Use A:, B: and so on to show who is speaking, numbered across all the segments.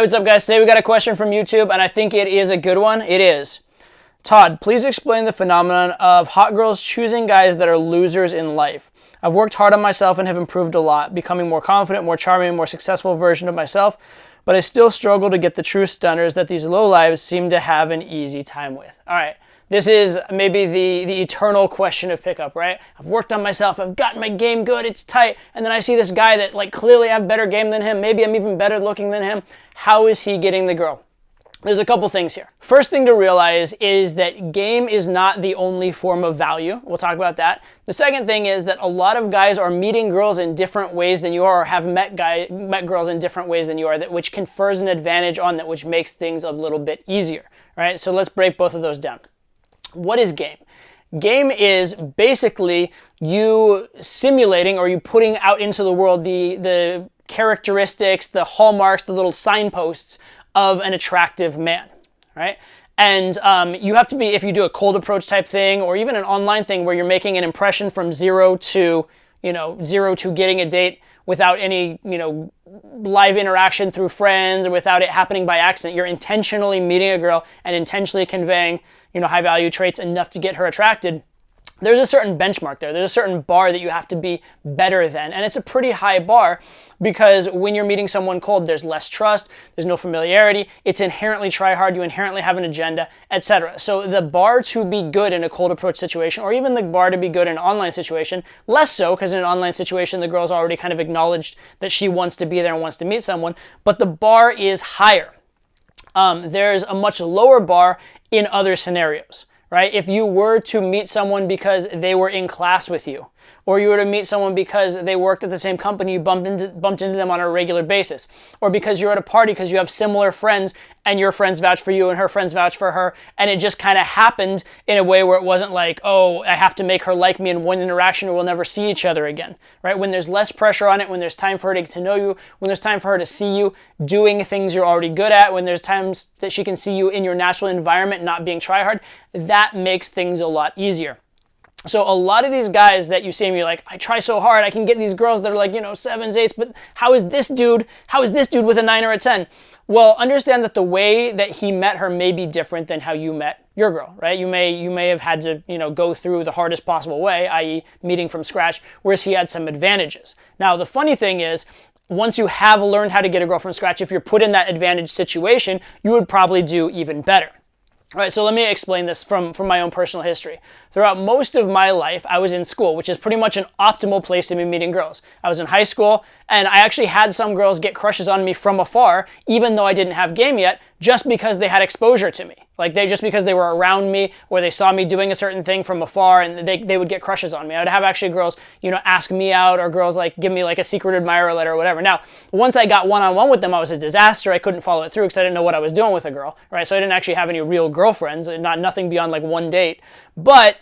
A: Hey, what's up, guys? Today we got a question from YouTube, and I think it is a good one. It is. Todd, please explain the phenomenon of hot girls choosing guys that are losers in life. I've worked hard on myself and have improved a lot, becoming more confident, more charming, more successful version of myself, but I still struggle to get the true stunners that these lowlives seem to have an easy time with. All right. This is maybe the eternal question of pickup, right? I've worked on myself, I've gotten my game good, it's tight, and then I see this guy that clearly have better game than him, maybe I'm even better looking than him. How is he getting the girl? There's a couple things here. First thing to realize is that game is not the only form of value. We'll talk about that. The second thing is that a lot of guys are meeting girls in different ways than you are, or have met girls in different ways than you are, which confers an advantage on that, which makes things a little bit easier, right? So let's break both of those down. What is game? Game is basically you simulating, or you putting out into the world the characteristics, the hallmarks, the little signposts of an attractive man, right? And you have to be, if you do a cold approach type thing, or even an online thing where you're making an impression from zero to getting a date without any, live interaction through friends, or without it happening by accident. You're intentionally meeting a girl and intentionally conveying, high value traits enough to get her attracted. There's a certain benchmark there. There's a certain bar that you have to be better than. And it's a pretty high bar because when you're meeting someone cold, there's less trust, there's no familiarity, it's inherently try hard, you inherently have an agenda, etc. So the bar to be good in a cold approach situation, or even the bar to be good in an online situation, less so, because in an online situation, the girl's already kind of acknowledged that she wants to be there and wants to meet someone, but the bar is higher. There's a much lower bar in other scenarios. Right? If you were to meet someone because they were in class with you, or you were to meet someone because they worked at the same company, you bumped into them on a regular basis, or because you're at a party because you have similar friends and your friends vouch for you and her friends vouch for her, and it just kind of happened in a way where it wasn't like, oh, I have to make her like me in one interaction or we'll never see each other again, right? When there's less pressure on it, when there's time for her to get to know you, when there's time for her to see you doing things you're already good at, when there's times that she can see you in your natural environment, not being try hard, that makes things a lot easier. So a lot of these guys that you see and you're like, I try so hard, I can get these girls that are like, 7s, 8s, but how is this dude with a 9 or a 10? Well, understand that the way that he met her may be different than how you met your girl, right? You may have had to, go through the hardest possible way, i.e. meeting from scratch, whereas he had some advantages. Now, the funny thing is, once you have learned how to get a girl from scratch, if you're put in that advantaged situation, you would probably do even better. All right, so let me explain this from my own personal history. Throughout most of my life, I was in school, which is pretty much an optimal place to be meeting girls. I was in high school, and I actually had some girls get crushes on me from afar, even though I didn't have game yet, just because they had exposure to me. Just because they were around me, or they saw me doing a certain thing from afar, and they would get crushes on me. I would have actually girls, ask me out, or girls give me a secret admirer letter or whatever. Now, once I got one-on-one with them, I was a disaster. I couldn't follow it through because I didn't know what I was doing with a girl, right? So I didn't actually have any real girlfriends, nothing beyond one date. But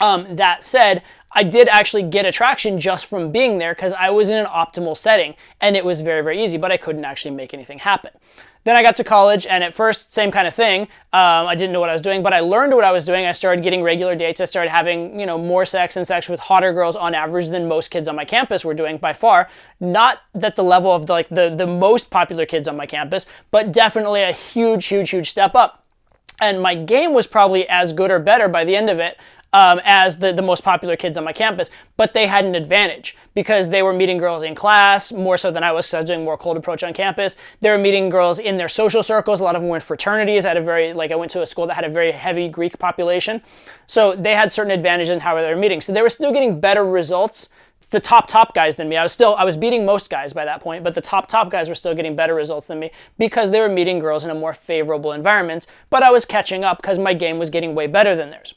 A: that said, I did actually get attraction just from being there because I was in an optimal setting, and it was very, very easy, but I couldn't actually make anything happen. Then I got to college, and at first, same kind of thing. I didn't know what I was doing, but I learned what I was doing. I started getting regular dates. I started having, more sex with hotter girls on average than most kids on my campus were doing by far. Not at the level of the most popular kids on my campus, but definitely a huge, huge, huge step up. And my game was probably as good or better by the end of it, as the most popular kids on my campus, but they had an advantage because they were meeting girls in class more so than I was, because I was doing more cold approach on campus. They were meeting girls in their social circles. A lot of them were in fraternities. I went to a school that had a very heavy Greek population. So they had certain advantages in how they were meeting. So they were still getting better results, the top guys than me. I was beating most guys by that point, but the top guys were still getting better results than me because they were meeting girls in a more favorable environment, but I was catching up because my game was getting way better than theirs.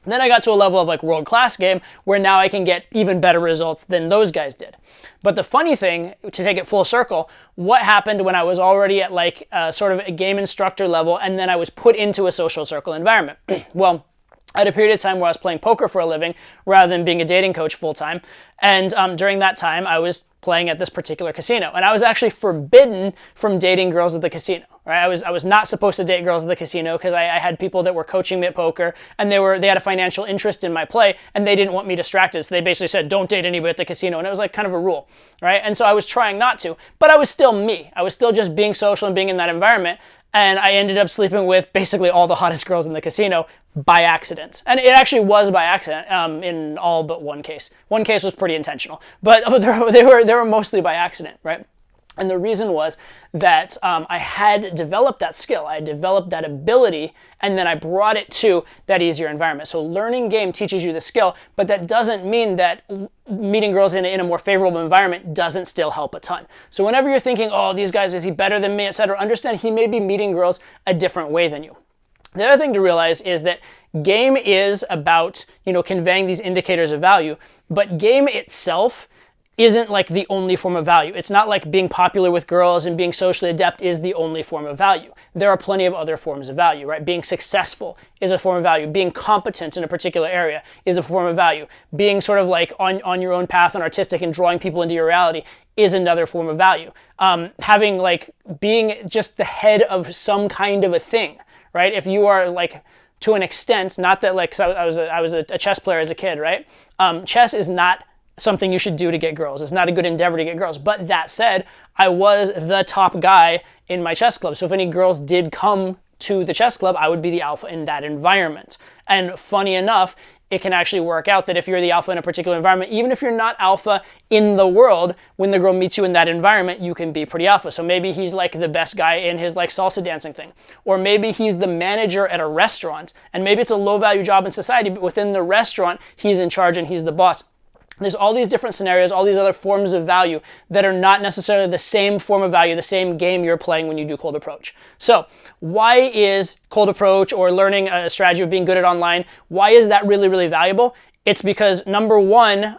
A: And then I got to a level of world-class game where now I can get even better results than those guys did. But the funny thing, to take it full circle, what happened when I was already at sort of a game instructor level and then I was put into a social circle environment? Well, I had a period of time where I was playing poker for a living rather than being a dating coach full-time. And during that time, I was playing at this particular casino. And I was actually forbidden from dating girls at the casino. Right? I was not supposed to date girls at the casino because I had people that were coaching me at poker, and they had a financial interest in my play, and they didn't want me distracted. So they basically said, don't date anybody at the casino. And it was like kind of a rule, right? And so I was trying not to, but I was still me. I was still just being social and being in that environment. And I ended up sleeping with basically all the hottest girls in the casino by accident. And it actually was by accident in all but one case. One case was pretty intentional, but they were mostly by accident, right? And the reason was that I had developed that skill, I had developed that ability, and then I brought it to that easier environment. So learning game teaches you the skill, but that doesn't mean that meeting girls in a more favorable environment doesn't still help a ton. So whenever you're thinking, oh, these guys, is he better than me, etc., understand he may be meeting girls a different way than you. The other thing to realize is that game is about, conveying these indicators of value, but game itself isn't like the only form of value. It's not like being popular with girls and being socially adept is the only form of value. There are plenty of other forms of value, right? Being successful is a form of value. Being competent in a particular area is a form of value. Being sort of like on your own path and artistic and drawing people into your reality is another form of value. Being just the head of some kind of a thing, right? If you are like, to an extent, not that like, cause I was a chess player as a kid, right? Chess is not something you should do to get girls. It's not a good endeavor to get girls. But that said, I was the top guy in my chess club. So if any girls did come to the chess club, I would be the alpha in that environment. And funny enough, it can actually work out that if you're the alpha in a particular environment, even if you're not alpha in the world, when the girl meets you in that environment, you can be pretty alpha. So maybe he's like the best guy in his like salsa dancing thing. Or maybe he's the manager at a restaurant, and maybe it's a low value job in society, but within the restaurant, he's in charge and he's the boss. There's all these different scenarios, all these other forms of value that are not necessarily the same form of value, the same game you're playing when you do cold approach. So why is cold approach or learning a strategy of being good at online, why is that really, really valuable? It's because, number one,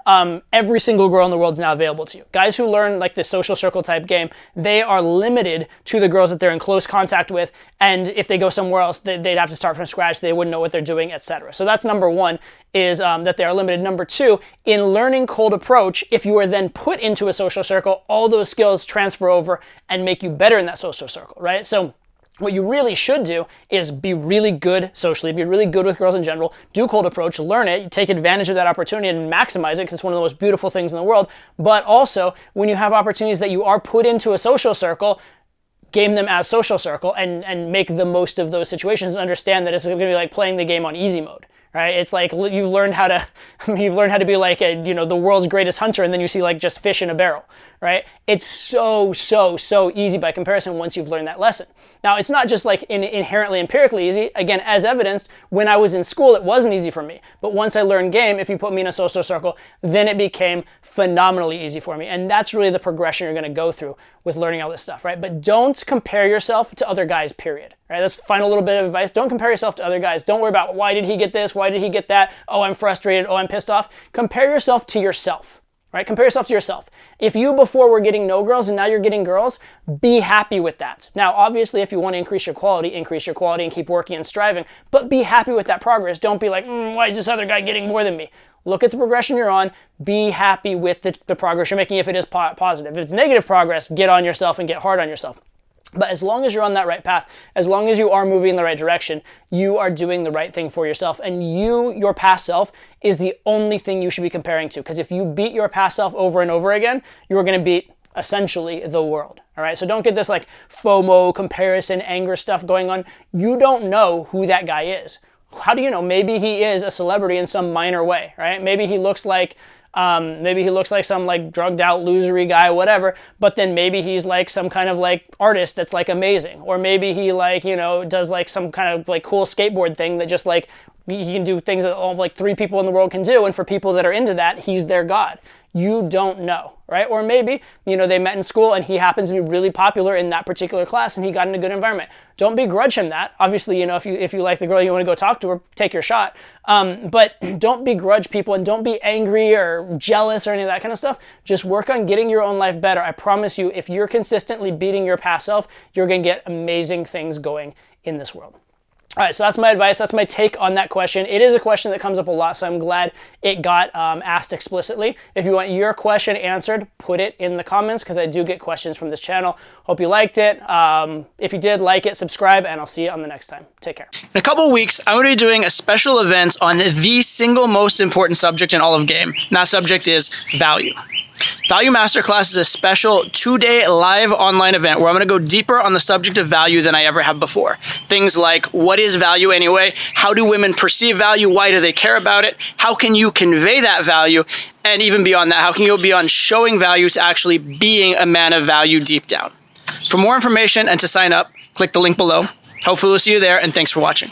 A: every single girl in the world is now available to you. Guys who learn like the social circle type game, they are limited to the girls that they're in close contact with, and if they go somewhere else, they'd have to start from scratch, they wouldn't know what they're doing, etc. So that's number one, is that they are limited. Number two, in learning cold approach, if you are then put into a social circle, all those skills transfer over and make you better in that social circle, right? So what you really should do is be really good socially, be really good with girls in general, do cold approach, learn it, take advantage of that opportunity and maximize it because it's one of the most beautiful things in the world. But also, when you have opportunities that you are put into a social circle, game them as social circle and make the most of those situations and understand that it's going to be like playing the game on easy mode. Right? It's like you've learned how to be like the world's greatest hunter, and then you see like just fish in a barrel, right? It's so easy by comparison once you've learned that lesson. Now, it's not just like inherently empirically easy. Again, as evidenced, when I was in school, it wasn't easy for me. But once I learned game, if you put me in a social circle, then it became phenomenally easy for me. And that's really the progression you're going to go through with learning all this stuff, right? But don't compare yourself to other guys, period. Right? That's the final little bit of advice. Don't compare yourself to other guys. Don't worry about why did he get this? Why did he get that? Oh, I'm frustrated. Oh, I'm pissed off. Compare yourself to yourself, right? Compare yourself to yourself. If you before were getting no girls and now you're getting girls, be happy with that. Now, obviously, if you want to increase your quality and keep working and striving, but be happy with that progress. Don't be like, why is this other guy getting more than me? Look at the progression you're on. Be happy with the progress you're making if it is positive. If it's negative progress, get on yourself and get hard on yourself. But as long as you're on that right path, as long as you are moving in the right direction, you are doing the right thing for yourself. And your past self, is the only thing you should be comparing to. Because if you beat your past self over and over again, you're going to beat essentially the world. All right. So don't get this like FOMO, comparison, anger stuff going on. You don't know who that guy is. How do you know? Maybe he is a celebrity in some minor way, right? Maybe he looks like some like drugged out losery guy, whatever, but then maybe he's like some kind of like artist that's like amazing. Or maybe he like, does like some kind of like cool skateboard thing that just like, he can do things that all like 3 people in the world can do. And for people that are into that, he's their god. You don't know, right? Or maybe, they met in school and he happens to be really popular in that particular class and he got in a good environment. Don't begrudge him that. Obviously, if you like the girl, you want to go talk to her, take your shot. But don't begrudge people and don't be angry or jealous or any of that kind of stuff. Just work on getting your own life better. I promise you, if you're consistently beating your past self, you're going to get amazing things going in this world. All right, so that's my advice. That's my take on that question. It is a question that comes up a lot, so I'm glad it got asked explicitly. If you want your question answered, put it in the comments because I do get questions from this channel. Hope you liked it. If you did, like it, subscribe, and I'll see you on the next time. Take care. In a couple of weeks, I'm going to be doing a special event on the single most important subject in all of game. And that subject is value. Value Masterclass is a special 2-day live online event where I'm going to go deeper on the subject of value than I ever have before. Things like, what is value anyway? How do women perceive value? Why do they care about it? How can you convey that value? And even beyond that, how can you go beyond showing value to actually being a man of value deep down? For more information and to sign up, click the link below. Hopefully we'll see you there, and thanks for watching.